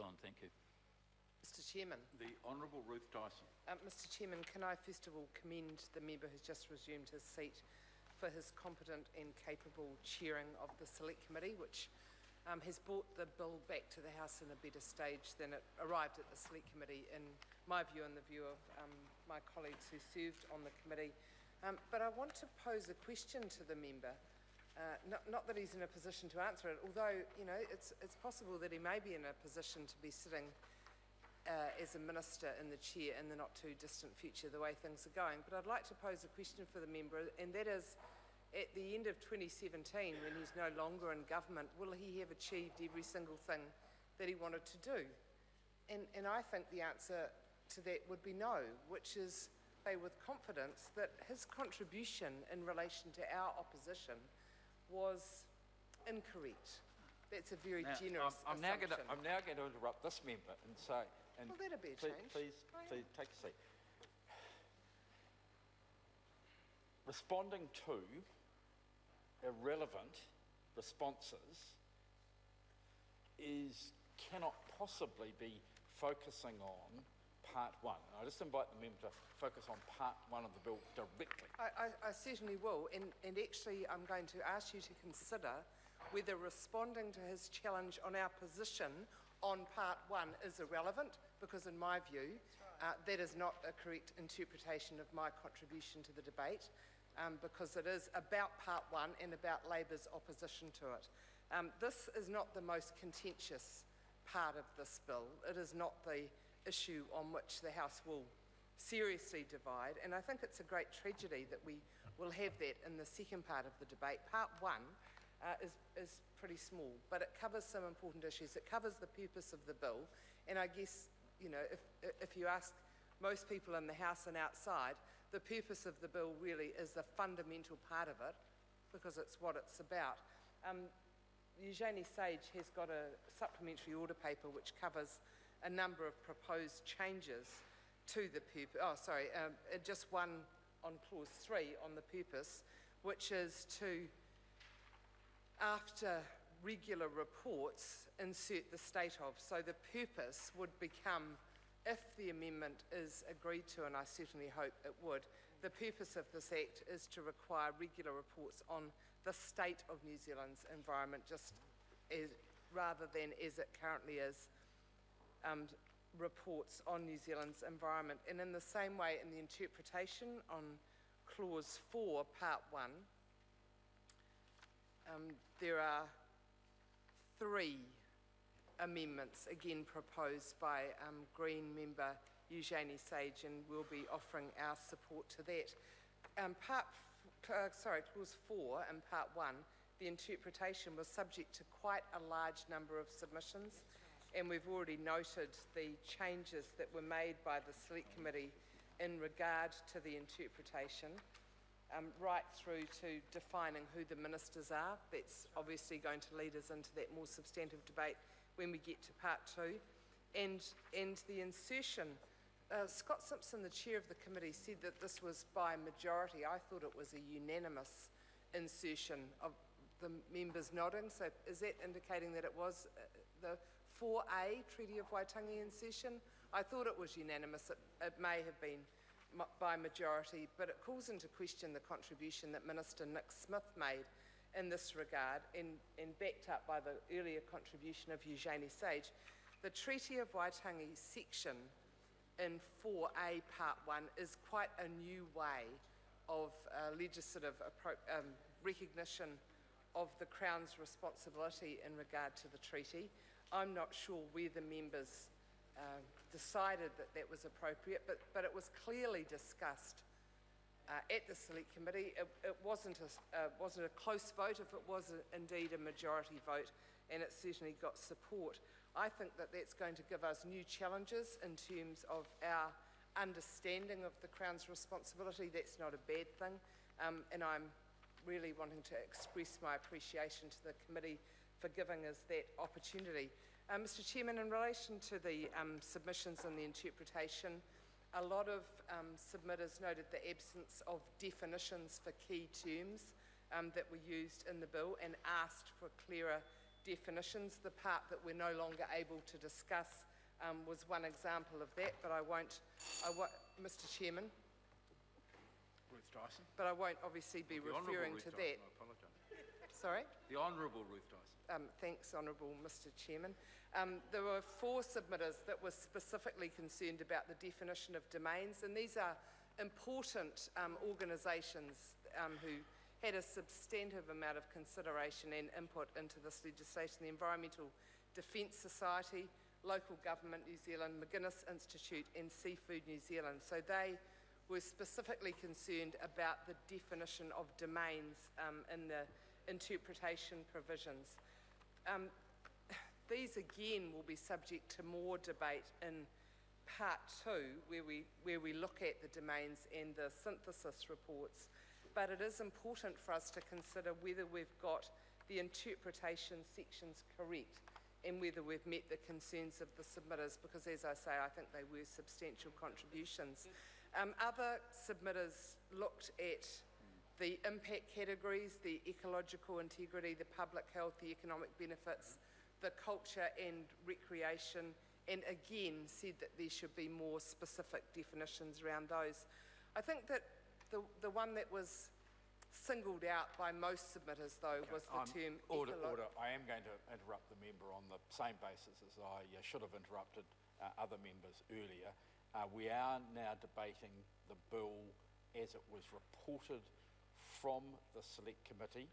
on, thank you. Mr Chairman. The Honourable Ruth Dyson. Mr Chairman, can I first of all commend the member who's just resumed his seat for his competent and capable chairing of the Select Committee, which has brought the bill back to the House in a better stage than it arrived at the Select Committee, in my view and the view of my colleagues who served on the committee. But I want to pose a question to the member, not that he's in a position to answer it, although it's possible that he may be in a position to be sitting as a minister in the chair in the not too distant future, the way things are going. But I'd like to pose a question for the member, and that is, at the end of 2017, when he's no longer in government, will he have achieved every single thing that he wanted to do? And I think the answer to that would be no, which is say with confidence that his contribution in relation to our opposition was incorrect. That's a very generous I'm now going to interrupt this member and say... Well, that'd be a change. Please take a seat. Responding to irrelevant responses cannot possibly be focusing on part one. I just invite the member to focus on part one of the bill directly. I certainly will, and actually I'm going to ask you to consider whether responding to his challenge on our position on part one is irrelevant, because in my view that is not a correct interpretation of my contribution to the debate, because it is about part one and about Labour's opposition to it. This is not the most contentious part of this bill. It is not the issue on which the House will seriously divide, and I think it's a great tragedy that we will have that in the second part of the debate. Part one is pretty small, but it covers some important issues. It covers the purpose of the bill, and I guess, if you ask most people in the House and outside, the purpose of the bill really is the fundamental part of it, because it's what it's about. Eugenie Sage has got a supplementary order paper which covers a number of proposed changes to the purpose. Just one on clause 3 on the purpose, which is to, after regular reports, insert the state of. So the purpose would become, if the amendment is agreed to, and I certainly hope it would, the purpose of this Act is to require regular reports on the state of New Zealand's environment, rather than as it currently is, reports on New Zealand's environment. And in the same way, in the interpretation on clause 4, part 1, there are 3 amendments, again proposed by Green member Eugenie Sage, and we'll be offering our support to that. Clause 4 and part 1, the interpretation was subject to quite a large number of submissions, and we've already noted the changes that were made by the Select Committee in regard to the interpretation, right through to defining who the ministers are. That's obviously going to lead us into that more substantive debate when we get to part 2. And the insertion, Scott Simpson, the chair of the committee, said that this was by majority. I thought it was a unanimous insertion of the members nodding. So is that indicating that it was the 4A Treaty of Waitangi insertion? I thought it was unanimous. It may have been by majority, but it calls into question the contribution that Minister Nick Smith made in this regard, and backed up by the earlier contribution of Eugenie Sage. The Treaty of Waitangi section in 4A Part 1 is quite a new way of legislative recognition of the Crown's responsibility in regard to the treaty. I'm not sure where the members decided that that was appropriate, but it was clearly discussed at the Select Committee. It wasn't a close vote, if it was indeed a majority vote, and it certainly got support. I think that that's going to give us new challenges in terms of our understanding of the Crown's responsibility. That's not a bad thing, and I'm really wanting to express my appreciation to the committee for giving us that opportunity. Mr Chairman, in relation to the submissions and the interpretation, a lot of submitters noted the absence of definitions for key terms that were used in the bill and asked for clearer definitions. The part that we're no longer able to discuss was one example of that, but I won't, Mr. Chairman, Ruth Dyson. but I won't obviously be referring to that. I apologise. Sorry? The Honourable Ruth Dyson. Thanks, Honourable Mr. Chairman. There were 4 submitters that were specifically concerned about the definition of domains, and these are important organisations who had a substantive amount of consideration and input into this legislation. The Environmental Defence Society, Local Government New Zealand, McGuinness Institute and Seafood New Zealand. So they were specifically concerned about the definition of domains in the interpretation provisions. These again will be subject to more debate in part 2, where we look at the domains and the synthesis reports. But it is important for us to consider whether we've got the interpretation sections correct and whether we've met the concerns of the submitters, because as I say, I think they were substantial contributions. Other submitters looked at the impact categories, the ecological integrity, the public health, the economic benefits, the culture and recreation, and again said that there should be more specific definitions around those. I think that the one that was singled out by most submitters, though, was the term Order. I am going to interrupt the member on the same basis as I should have interrupted other members earlier. We are now debating the bill as it was reported from the Select Committee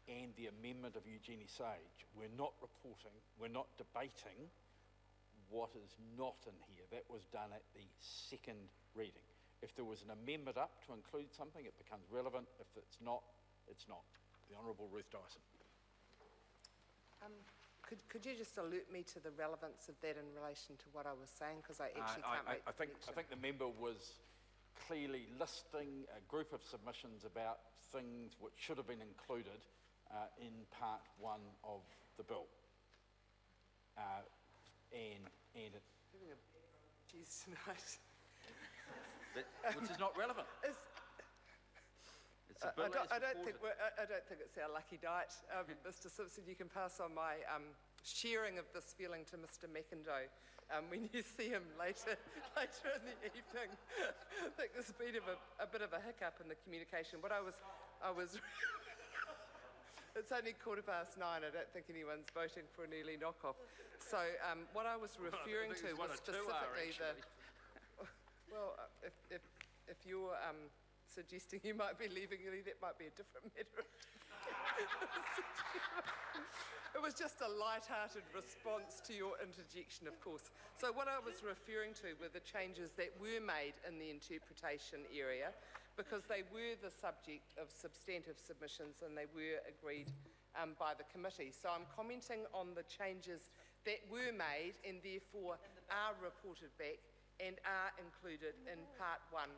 and the amendment of Eugenie Sage. We're not debating what is not in here. That was done at the second reading. If there was an amendment up to include something, it becomes relevant. If it's not, it's not. The Honourable Ruth Dyson. Could you just alert me to the relevance of that in relation to what I was saying? Because I actually can't make the connection. I think the member was clearly listing a group of submissions about things which should have been included in part 1 of the bill. Geez, tonight. Which is not relevant. It's a bill I don't think it's our lucky diet. Mr. Simpson, you can pass on my sharing of this feeling to Mr. McIndoe when you see him later in the evening. I think there's been a bit of a hiccup in the communication. What I was it's only 9:15. I don't think anyone's voting for an early knockoff. So what I was referring to was specifically the. Well, if you're suggesting you might be leaving early, that might be a different matter. It was just a light-hearted response to your interjection, of course. So what I was referring to were the changes that were made in the interpretation area, because they were the subject of substantive submissions and they were agreed by the committee. So I'm commenting on the changes that were made and therefore are reported back and are included in part 1.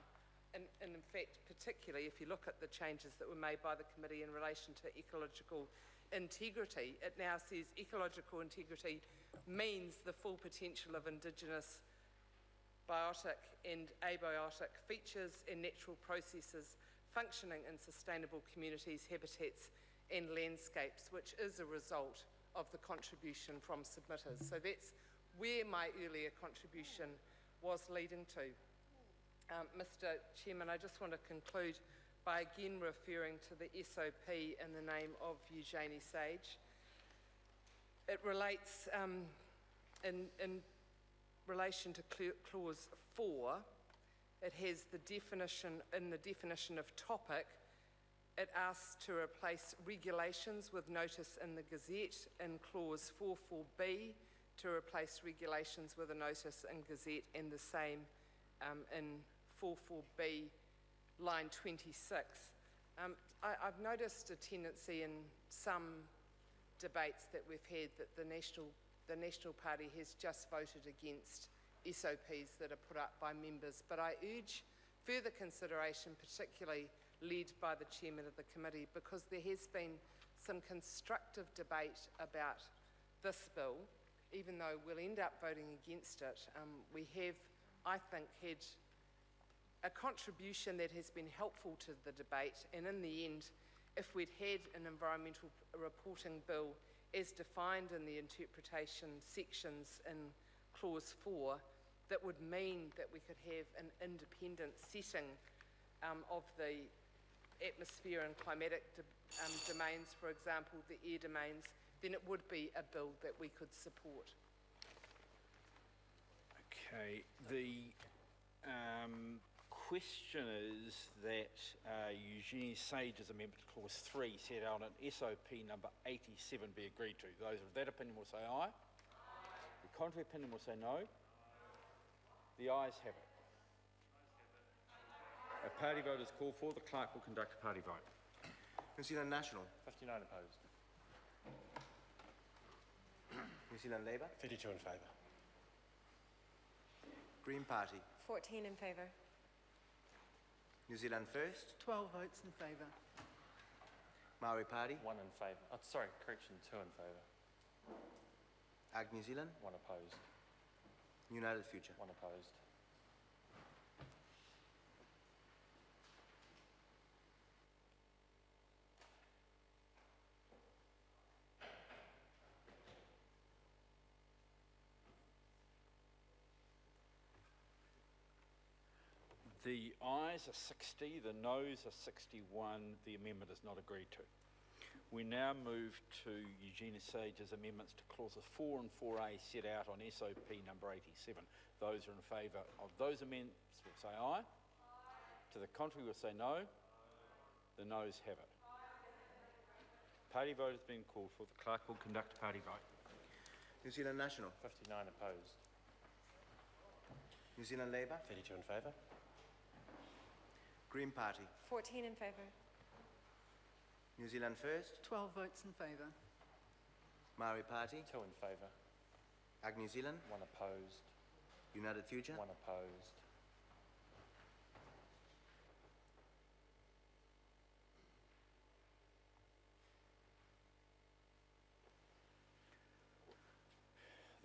And in fact, particularly if you look at the changes that were made by the committee in relation to ecological integrity, it now says ecological integrity means the full potential of Indigenous biotic and abiotic features and natural processes functioning in sustainable communities, habitats and landscapes, which is a result of the contribution from submitters. So that's where my earlier contribution was leading to. Mr. Chairman, I just want to conclude by again referring to the SOP in the name of Eugenie Sage. It relates in relation to clause 4. It has the definition, in the definition of topic, it asks to replace regulations with notice in the Gazette in clause 44B, to replace regulations with a notice in Gazette, and the same in 44B, line 26. I've noticed a tendency in some debates that we've had that the National Party has just voted against SOPs that are put up by members, but I urge further consideration, particularly led by the chairman of the committee, because there has been some constructive debate about this bill. Even though we'll end up voting against it, we have, I think, had a contribution that has been helpful to the debate, and in the end, if we'd had an environmental reporting bill as defined in the interpretation sections in clause 4, that would mean that we could have an independent setting of the atmosphere and climatic domains, for example, the air domains, then it would be a bill that we could support. Okay, the question is that Eugenie Sage's amendment to clause 3 set out in SOP number 87 be agreed to. Those of that opinion will say aye. The contrary opinion will say no. The ayes have it. A party vote is called for. The clerk will conduct a party vote. New Zealand National. 59 opposed. New Zealand Labour. 32 in favour. Green Party. 14 in favour. New Zealand First. 12 votes in favour. Maori Party. 1 in favour. Oh, sorry, correction, 2 in favour. Ag New Zealand. 1 opposed. United Future. 1 opposed. The ayes are 60, the noes are 61. The amendment is not agreed to. We now move to Eugenia Sage's amendments to clauses 4 and 4A set out on SOP number 87. Those are in favour of those amendments will say aye. To the contrary will say no. The noes have it. Party vote has been called for. The clerk will conduct a party vote. New Zealand National. 59 opposed. New Zealand Labour. 32 in favour. Green Party. 14 in favour. New Zealand First. 12 votes in favour. Maori Party. 2 in favour. Ag New Zealand. 1 opposed. United Future. 1 opposed.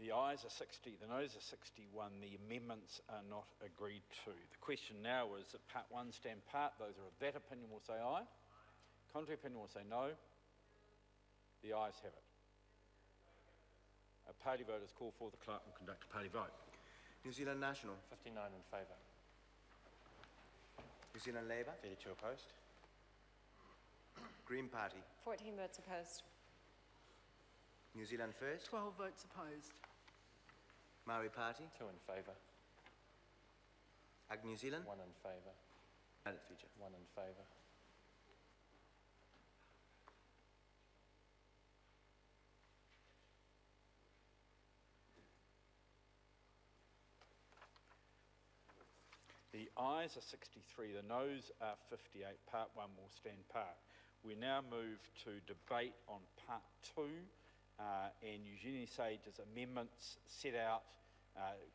The ayes are 60, the noes are 61. The amendments are not agreed to. The question now is that part 1 stand part. Those are of that opinion will say aye. Contrary opinion will say no. The ayes have it. A party vote is called for. The clerk will conduct a party vote. New Zealand National. 59 in favour. New Zealand Labour. 32 opposed. Green Party. 14 votes opposed. New Zealand First. 12 votes opposed. Maori Party. 2 in favour. Ag New Zealand. 1 in favour. United Future. 1 in favour. The ayes are 63, the noes are 58. Part 1 will stand part. We now move to debate on part 2 and Eugenie Sage's amendments set out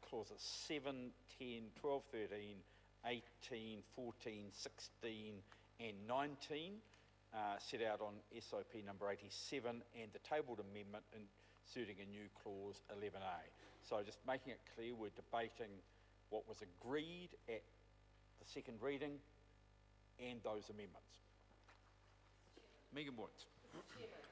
clauses 7, 10, 12, 13, 18, 14, 16 and 19 set out on SOP number 87 and the tabled amendment inserting a new clause 11A. So just making it clear, we're debating what was agreed at the second reading and those amendments. Megan Woods. Chairman,